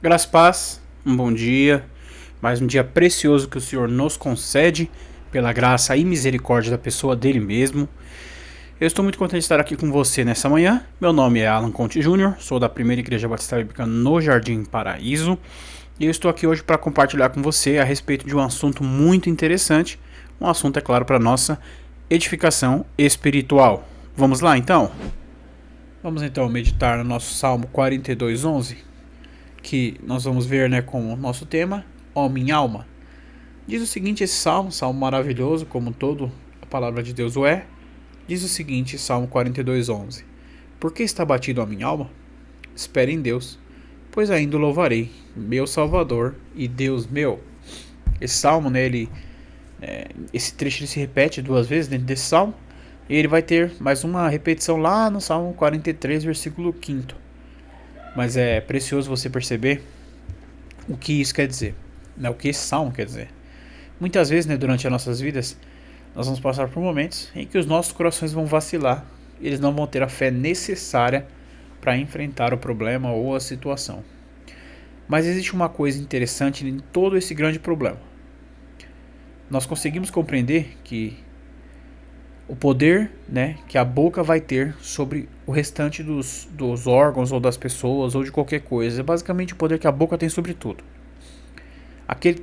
Graças e paz, um bom dia, mais um dia precioso que o Senhor nos concede, pela graça e misericórdia da pessoa dele mesmo. Eu estou muito contente de estar aqui com você nessa manhã. Meu nome é Alan Conte Júnior, sou da Primeira Igreja Batista Bíblica no Jardim Paraíso. E eu estou aqui hoje para compartilhar com você a respeito de um assunto muito interessante. Um assunto, é claro, para nossa edificação espiritual. Vamos lá então? Vamos então meditar no nosso Salmo 42:11, que nós vamos ver, né, como nosso tema, ó minha alma. Diz o seguinte esse salmo maravilhoso, como todo a palavra de Deus o é. Diz o seguinte, Salmo 42:11: Por que está batido a minha alma? Espere em Deus, pois ainda o louvarei, meu Salvador e Deus meu. Esse salmo, né, esse trecho ele se repete duas vezes dentro desse salmo, e ele vai ter mais uma repetição lá no Salmo 43, versículo 5. Mas é precioso você perceber o que isso quer dizer, né? O que esse salmo quer dizer. Muitas vezes, né, durante as nossas vidas, nós vamos passar por momentos em que os nossos corações vão vacilar, eles não vão ter a fé necessária para enfrentar o problema ou a situação. Mas existe uma coisa interessante em todo esse grande problema. Nós conseguimos compreender que o poder, né, que a boca vai ter sobre o restante dos órgãos ou das pessoas ou de qualquer coisa é basicamente o poder que a boca tem sobre tudo.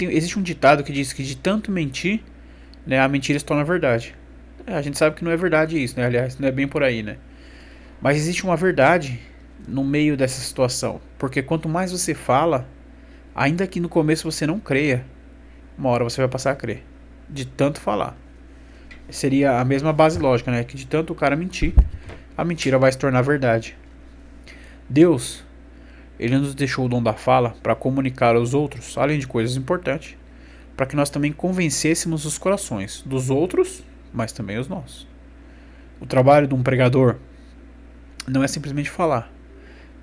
Existe um ditado que diz que de tanto mentir, né, a mentira se torna verdade. A gente sabe que não é verdade isso, né? Aliás, não é bem por aí, né? Mas existe uma verdade no meio dessa situação. Porque quanto mais você fala, ainda que no começo você não creia, uma hora você vai passar a crer. De tanto falar. Seria a mesma base lógica, né? Que de tanto o cara mentir, a mentira vai se tornar verdade. Deus, ele nos deixou o dom da fala para comunicar aos outros, além de coisas importantes, para que nós também convencêssemos os corações dos outros, mas também os nossos. O trabalho de um pregador não é simplesmente falar,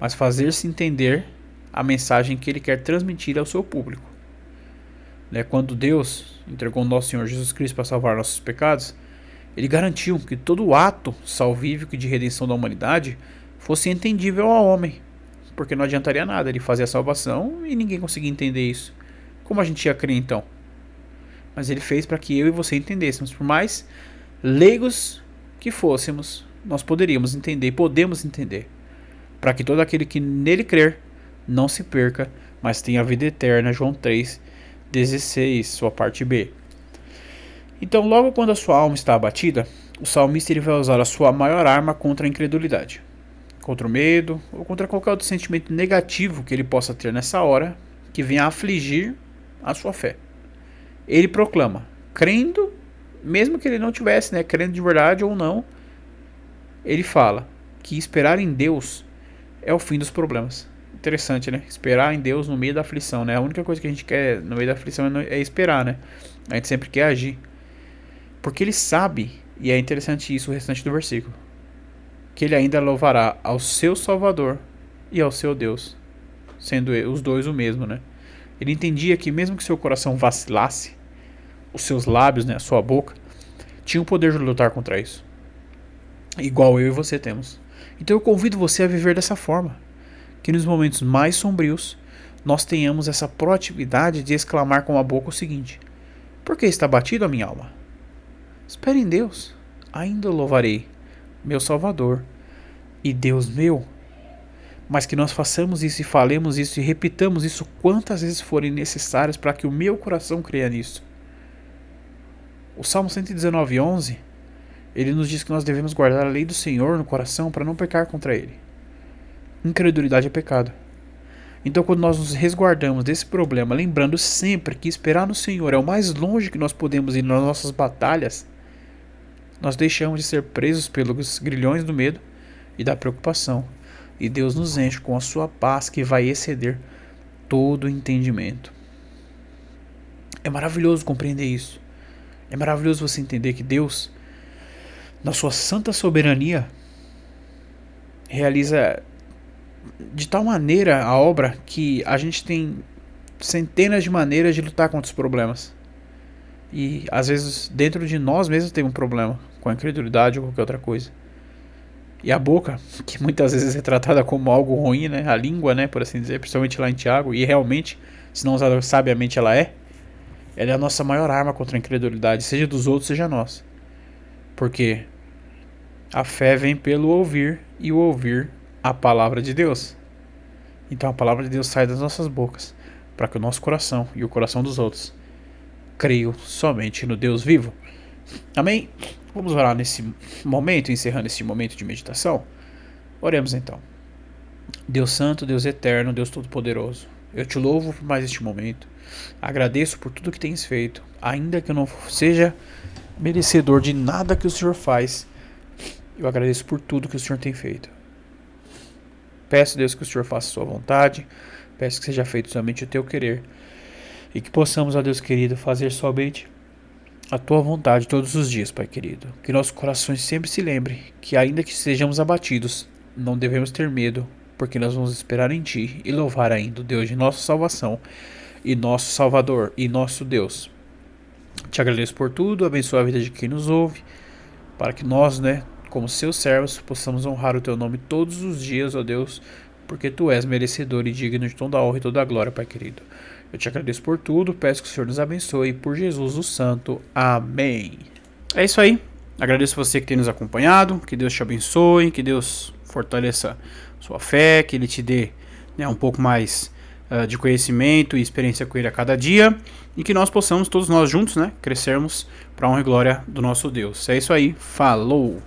mas fazer-se entender a mensagem que ele quer transmitir ao seu público. Quando Deus entregou o nosso Senhor Jesus Cristo para salvar nossos pecados, ele garantiu que todo o ato salvífico de redenção da humanidade fosse entendível ao homem, porque não adiantaria nada ele fazer a salvação e ninguém conseguia entender isso. Como a gente ia crer então? Mas ele fez para que eu e você entendêssemos. Por mais leigos que fôssemos, nós poderíamos entender, podemos entender, para que todo aquele que nele crer não se perca, mas tenha a vida eterna. João 3:16, sua parte B. Então, logo quando a sua alma está abatida, o salmista ele vai usar a sua maior arma contra a incredulidade, contra o medo ou contra qualquer outro sentimento negativo que ele possa ter nessa hora, que venha a afligir a sua fé. Ele proclama, crendo, mesmo que ele não tivesse, né, crendo de verdade ou não, ele fala que esperar em Deus é o fim dos problemas. Interessante, né? Esperar em Deus no meio da aflição, né? A única coisa que a gente quer no meio da aflição é esperar, né? A gente sempre quer agir. Porque ele sabe, e é interessante isso o restante do versículo, que ele ainda louvará ao seu Salvador e ao seu Deus, sendo os dois o mesmo, né? Ele entendia que mesmo que seu coração vacilasse, os seus lábios, né, a sua boca, tinha o poder de lutar contra isso. Igual eu e você temos. Então eu convido você a viver dessa forma, que nos momentos mais sombrios nós tenhamos essa proatividade de exclamar com a boca o seguinte: por que está batido a minha alma? Espere em Deus, ainda o louvarei, meu Salvador e Deus meu. Mas que nós façamos isso e falemos isso e repitamos isso quantas vezes forem necessárias para que o meu coração creia nisso. O Salmo 119:11, ele nos diz que nós devemos guardar a lei do Senhor no coração para não pecar contra ele. Incredulidade é pecado. Então, quando nós nos resguardamos desse problema, lembrando sempre que esperar no Senhor é o mais longe que nós podemos ir nas nossas batalhas, nós deixamos de ser presos pelos grilhões do medo e da preocupação, e Deus nos enche com a sua paz que vai exceder todo o entendimento. É maravilhoso compreender isso. É maravilhoso você entender que Deus, na sua santa soberania, realiza de tal maneira a obra que a gente tem centenas de maneiras de lutar contra os problemas. E às vezes dentro de nós mesmos tem um problema com a incredulidade ou qualquer outra coisa. E a boca, que muitas vezes é tratada como algo ruim, né? A língua, né? Por assim dizer, principalmente lá em Tiago, e realmente, se não usada sabiamente, ela é a nossa maior arma contra a incredulidade, seja dos outros, seja nossa. Porque a fé vem pelo ouvir e o ouvir a palavra de Deus. Então a palavra de Deus sai das nossas bocas para que o nosso coração e o coração dos outros creiam somente no Deus vivo. Amém? Vamos orar nesse momento, encerrando esse momento de meditação. Oremos então. Deus Santo, Deus Eterno, Deus Todo-Poderoso, eu te louvo por mais este momento. Agradeço por tudo que tens feito, ainda que eu não seja merecedor de nada que o Senhor faz. Eu agradeço por tudo que o Senhor tem feito. Peço, Deus, que o Senhor faça a sua vontade. Peço que seja feito somente o teu querer. E que possamos, ó Deus querido, fazer somente a tua vontade todos os dias, Pai querido. Que nossos corações sempre se lembrem que, ainda que sejamos abatidos, não devemos ter medo, porque nós vamos esperar em Ti e louvar ainda o Deus de nossa salvação e nosso Salvador e nosso Deus. Te agradeço por tudo, abençoa a vida de quem nos ouve, para que nós, como seus servos, possamos honrar o Teu nome todos os dias, ó Deus, porque Tu és merecedor e digno de toda a honra e toda a glória, Pai querido. Eu te agradeço por tudo, peço que o Senhor nos abençoe, por Jesus o Santo. Amém. É isso aí. Agradeço você que tem nos acompanhado, que Deus te abençoe, que Deus fortaleça sua fé, que Ele te dê um pouco mais de conhecimento e experiência com Ele a cada dia, e que nós possamos, todos nós juntos, crescermos para a honra e glória do nosso Deus. É isso aí. Falou!